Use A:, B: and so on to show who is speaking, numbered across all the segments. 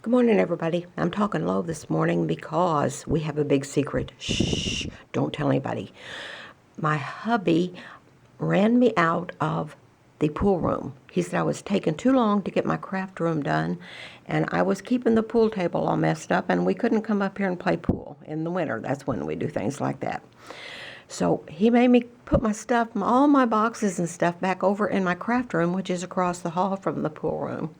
A: Good morning, everybody. I'm talking low this morning because we have a big secret. Shh, don't tell anybody. My hubby ran me out of the pool room. He said I was taking too long to get my craft room done, and I was keeping the pool table all messed up, and we couldn't come up here and play pool in the winter. That's when we do things like that. So he made me put my stuff, all my boxes and stuff, back over in my craft room, which is across the hall from the pool room.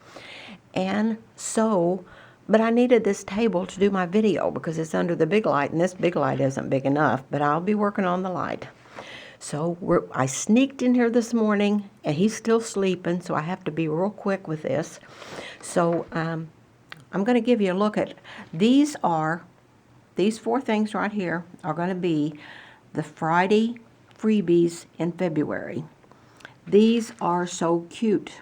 A: And so, but I needed this table to do my video because it's under the big light, and this big light isn't big enough, but I'll be working on the light. So I sneaked in here this morning, and he's still sleeping, so I have to be real quick with this. So I'm going to give you a look at, these four things right here are going to be the Friday freebies in February. These are so cute.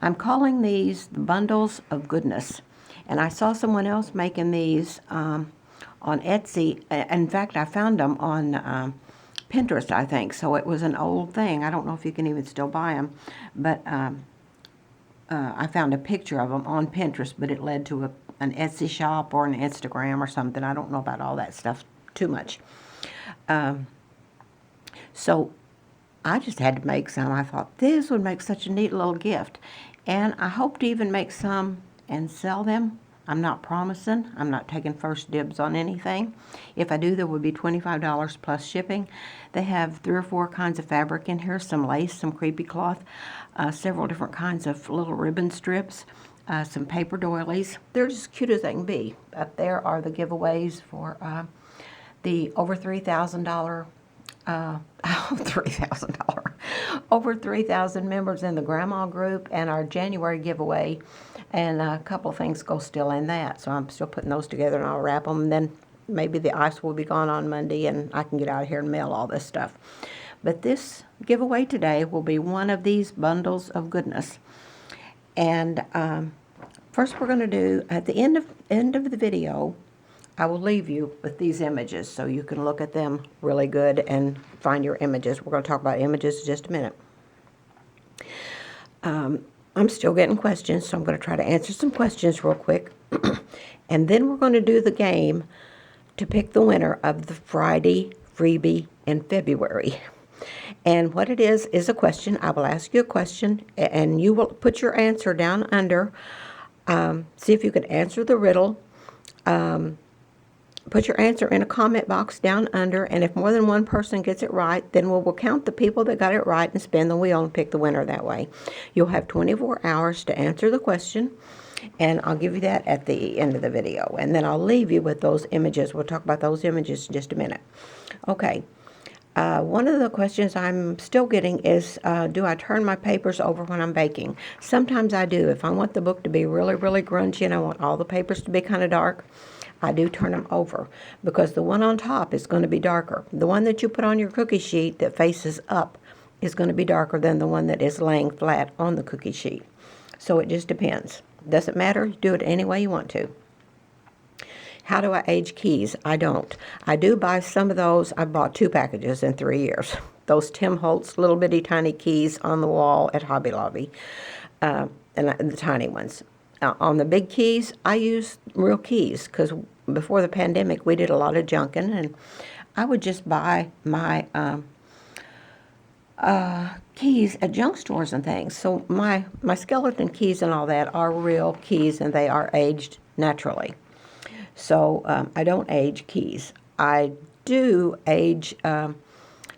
A: I'm calling these the bundles of goodness. And I saw someone else making these on Etsy. In fact, I found them on Pinterest, I think. So it was an old thing. I don't know if you can even still buy them. But I found a picture of them on Pinterest, but it led to an Etsy shop or an Instagram or something. I don't know about all that stuff too much. So I just had to make some. I thought this would make such a neat little gift. And I hope to even make some and sell them. I'm not promising. I'm not taking first dibs on anything. If I do, there would be $25 plus shipping. They have 3 or 4 kinds of fabric in here, some lace, some creepy cloth, several different kinds of little ribbon strips, some paper doilies. They're just cute as they can be. Up there are the giveaways for the over $3,000 $3,000. Over 3,000 members in the grandma group, and our January giveaway, and a couple of things go still in that. So I'm still putting those together, and I'll wrap them, and then maybe the ice will be gone on Monday, and I can get out of here and mail all this stuff. But this giveaway today will be one of these bundles of goodness. And first we're going to do, at the end of the video, I will leave you with these images so you can look at them really good and find your images. We're going to talk about images in just a minute. I'm still getting questions, so I'm going to try to answer some questions real quick. And then we're going to do the game to pick the winner of the Friday freebie in February. And what it is a question. I will ask you a question, and you will put your answer down under. See if you can answer the riddle. Put your answer in a comment box down under, and if more than one person gets it right, then we'll count the people that got it right and spin the wheel and pick the winner that way. You'll have 24 hours to answer the question, and I'll give you that at the end of the video. And then I'll leave you with those images. We'll talk about those images in just a minute. Okay. One of the questions I'm still getting is, do I turn my papers over when I'm baking? Sometimes I do. If I want the book to be really, really grungy and I want all the papers to be kind of dark, I do turn them over, because the one on top is going to be darker. The one that you put on your cookie sheet that faces up is going to be darker than the one that is laying flat on the cookie sheet. So it just depends. Doesn't matter. Do it any way you want to. How do I age keys? I don't. I do buy some of those. I bought 2 packages in 3 years. Those Tim Holtz little bitty tiny keys on the wall at Hobby Lobby, and the tiny ones. On the big keys, I use real keys, because before the pandemic, we did a lot of junking, and I would just buy my keys at junk stores and things. So my skeleton keys and all that are real keys, and they are aged naturally. So I don't age keys. I do age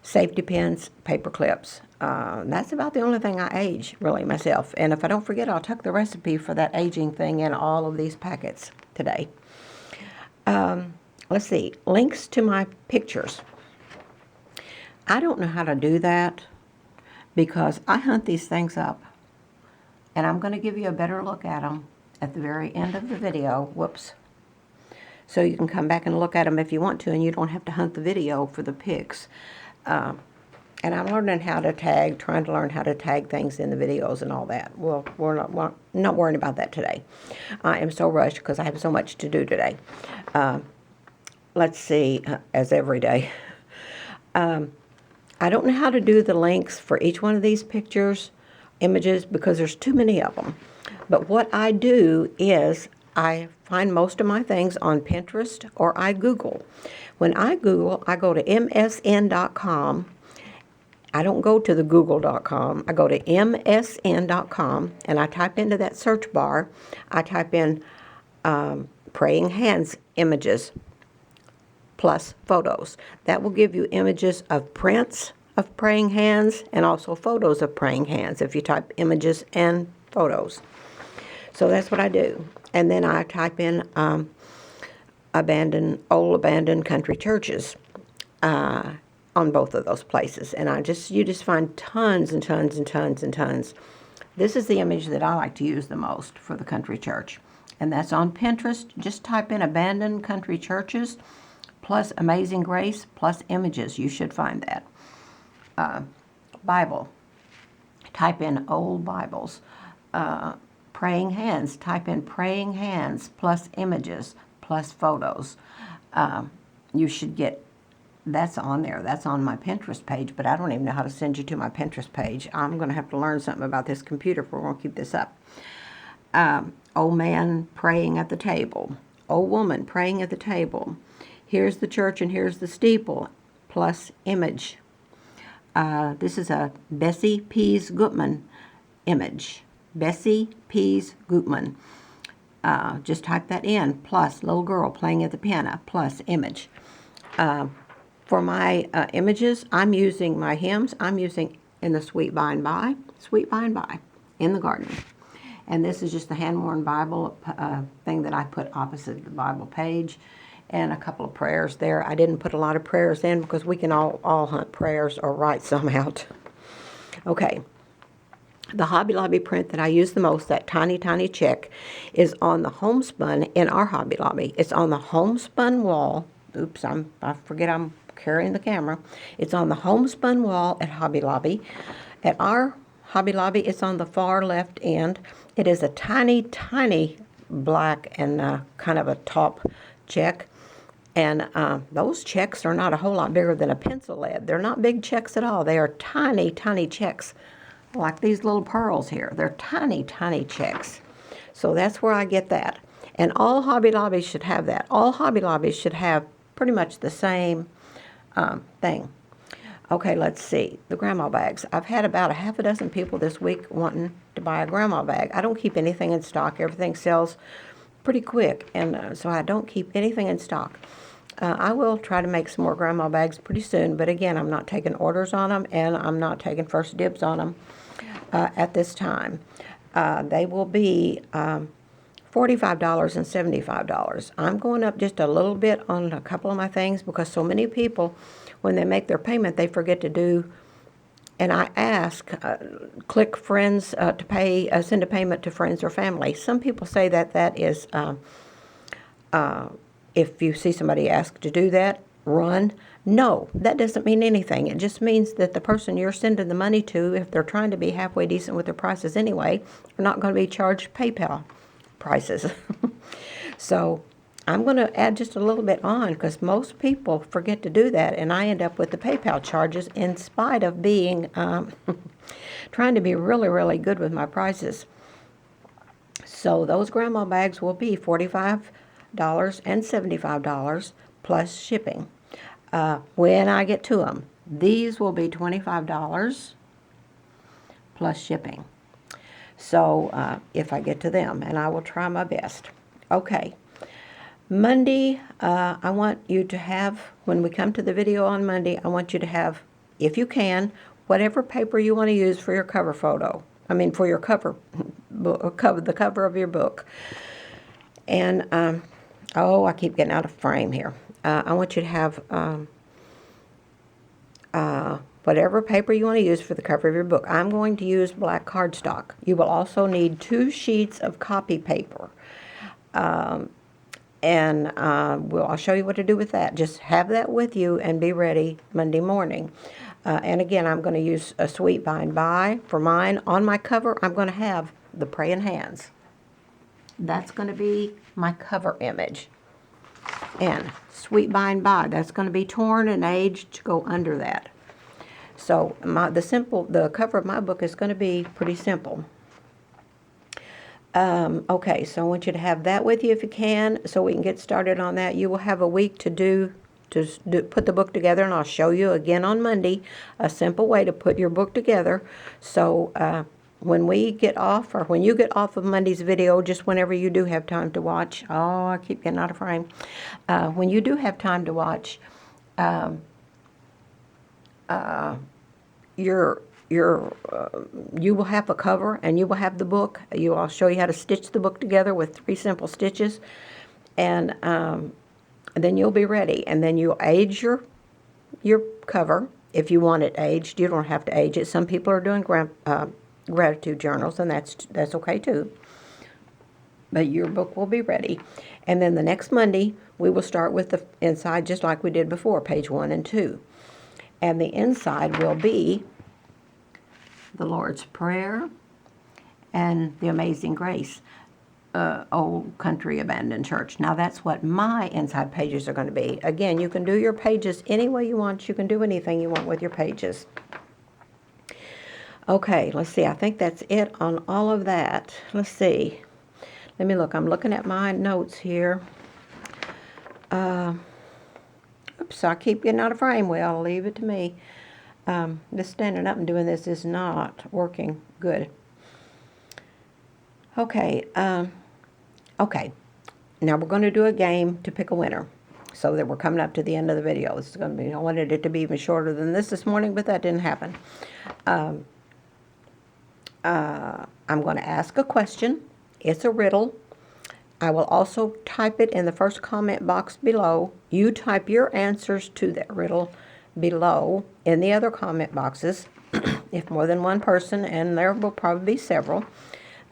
A: safety pins, paper clips. That's about the only thing I age, really, myself. And if I don't forget, I'll tuck the recipe for that aging thing in all of these packets today. Let's see. Links to my pictures. I don't know how to do that because I hunt these things up. And I'm going to give you a better look at them at the very end of the video. Whoops. So you can come back and look at them if you want to, and you don't have to hunt the video for the pics. And I'm learning how to tag, trying to learn how to tag things in the videos and all that. Well, we're not worrying about that today. I am so rushed because I have so much to do today. Let's see, as every day. I don't know how to do the links for each one of these pictures, images, because there's too many of them. But what I do is I find most of my things on Pinterest or I Google. When I Google, I go to msn.com. I don't go to the google.com. I go to msn.com, and I type into that search bar, I type in praying hands images plus photos. That will give you images of prints of praying hands and also photos of praying hands if you type images and photos. So that's what I do. And then I type in old abandoned country churches on both of those places. And you just find tons and tons and tons and tons. This is the image that I like to use the most for the country church. And that's on Pinterest. Just type in abandoned country churches plus Amazing Grace plus images. You should find that. Bible. Type in old Bibles. Praying hands. Type in praying hands plus images plus photos. You should get, that's on there. That's on my Pinterest page, but I don't even know how to send you to my Pinterest page. I'm going to have to learn something about this computer if we're going to keep this up. Old man praying at the table. Old woman praying at the table. Here's the church and here's the steeple plus image. This is a Bessie Pease Gutman image. Bessie Pease Gutman. Just type that in, plus little girl playing at the piano, plus image. For my images, I'm using my hymns. I'm using in the Sweet By and By, in the garden. And this is just the hand-worn Bible thing that I put opposite the Bible page, and a couple of prayers there. I didn't put a lot of prayers in because we can all hunt prayers or write some out. Okay. The Hobby Lobby print that I use the most, that tiny, tiny check, is on the homespun in our Hobby Lobby. It's on the homespun wall. Oops, I forget I'm carrying the camera. It's on the homespun wall at Hobby Lobby. At our Hobby Lobby, it's on the far left end. It is a tiny, tiny black and kind of a top check. And those checks are not a whole lot bigger than a pencil lead. They're not big checks at all. They are tiny, tiny checks. Like these little pearls here. They're tiny, tiny checks. So that's where I get that. And all Hobby Lobbies should have that. All Hobby Lobbies should have pretty much the same thing. Okay, let's see. The grandma bags. I've had about a half a dozen people this week wanting to buy a grandma bag. I don't keep anything in stock. Everything sells pretty quick. And so I don't keep anything in stock. I will try to make some more grandma bags pretty soon. But again, I'm not taking orders on them. And I'm not taking first dibs on them. At this time. They will be $45 and $75. I'm going up just a little bit on a couple of my things because so many people, when they make their payment, they forget to do, and I ask, click friends to pay, send a payment to friends or family. Some people say that that is, if you see somebody ask to do that, run. No, that doesn't mean anything. It just means that the person you're sending the money to, if they're trying to be halfway decent with their prices anyway, are not going to be charged PayPal prices. So I'm going to add just a little bit on because most people forget to do that, and I end up with the PayPal charges in spite of being trying to be really, really good with my prices. So those grandma bags will be $45 and $75 plus shipping. When I get to them, these will be $25 plus shipping. So if I get to them, and I will try my best. Okay. Monday, I want you to have, when we come to the video on Monday, I want you to have, if you can, whatever paper you want to use for your cover photo. I mean, for your cover, the cover of your book. And, I keep getting out of frame here. I want you to have whatever paper you want to use for the cover of your book. I'm going to use black cardstock. You will also need 2 sheets of copy paper. I'll show you what to do with that. Just have that with you and be ready Monday morning. And again, I'm going to use a Sweet By and By for mine. On my cover, I'm going to have the praying hands. That's going to be my cover image. And Sweet By and By, that's going to be torn and aged to go under that. So the cover of my book is going to be pretty simple. Okay, so I want you to have that with you if you can, so we can get started on that. You will have a week to put the book together, and I'll show you again on Monday a simple way to put your book together. So when we get off, or when you get off of Monday's video, just whenever you do have time to watch, oh, I keep getting out of frame. When you do have time to watch, you will have a cover, and you will have the book. I'll show you how to stitch the book together with 3 simple stitches, and then you'll be ready. And then you'll age your cover if you want it aged. You don't have to age it. Some people are doing gratitude journals, and that's okay too. But your book will be ready. And then the next Monday, we will start with the inside, just like we did before, page 1 and 2. And the inside will be the Lord's Prayer and the Amazing Grace, Old Country Abandoned Church. Now that's what my inside pages are going to be. Again, you can do your pages any way you want. You can do anything you want with your pages. Okay, let's see. I think that's it on all of that. Let's see. Let me look. I'm looking at my notes here. Oops, I keep getting out of frame. Well, I'll leave it to me. Just standing up and doing this is not working good. Okay. Okay. Now we're going to do a game to pick a winner, so that we're coming up to the end of the video. This is going to be, I wanted it to be even shorter than this morning, but that didn't happen. I'm going to ask a question. It's a riddle. I will also type it in the first comment box below. You type your answers to that riddle below in the other comment boxes. If more than one person, and there will probably be several,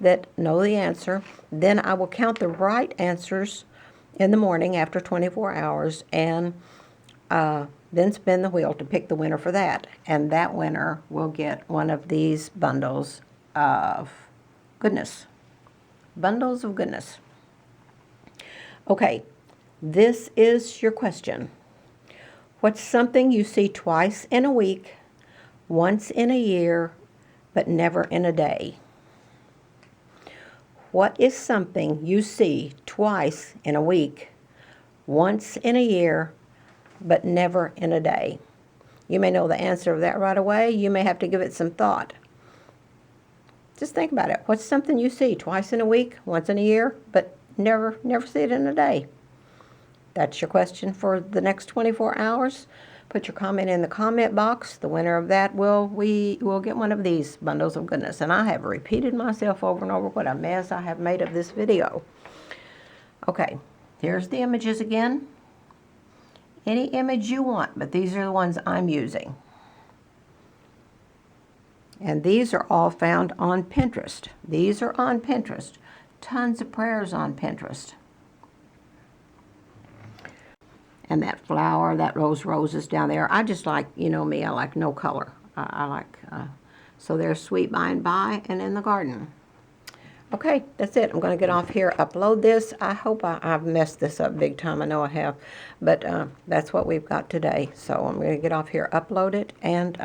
A: that know the answer, then I will count the right answers in the morning after 24 hours, and then spin the wheel to pick the winner for that. And that winner will get one of these bundles of goodness. Bundles of goodness. Okay, this is your question. What's something you see twice in a week, once in a year, but never in a day? What is something you see twice in a week, once in a year, but never in a day? You may know the answer of that right away. You may have to give it some thought. Just think about it. What's something you see twice in a week, once in a year, but never see it in a day? That's your question for the next 24 hours. Put your comment in the comment box. The winner of that will get one of these bundles of goodness. And I have repeated myself over and over what a mess I have made of this video. Okay, here's the images again. Any image you want, but these are the ones I'm using. And these are all found on Pinterest. These are on Pinterest. Tons of prayers on Pinterest. And that flower, that roses down there. I just like, you know me, I like no color. I like, so there's Sweet By and By and In the Garden. Okay, that's it. I'm going to get off here, upload this. I hope I've messed this up big time. I know I have. But that's what we've got today. So I'm going to get off here, upload it, and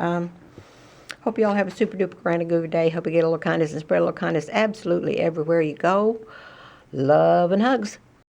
A: hope you all have a super duper grand good day. Hope you get a little kindness and spread a little kindness absolutely everywhere you go. Love and hugs.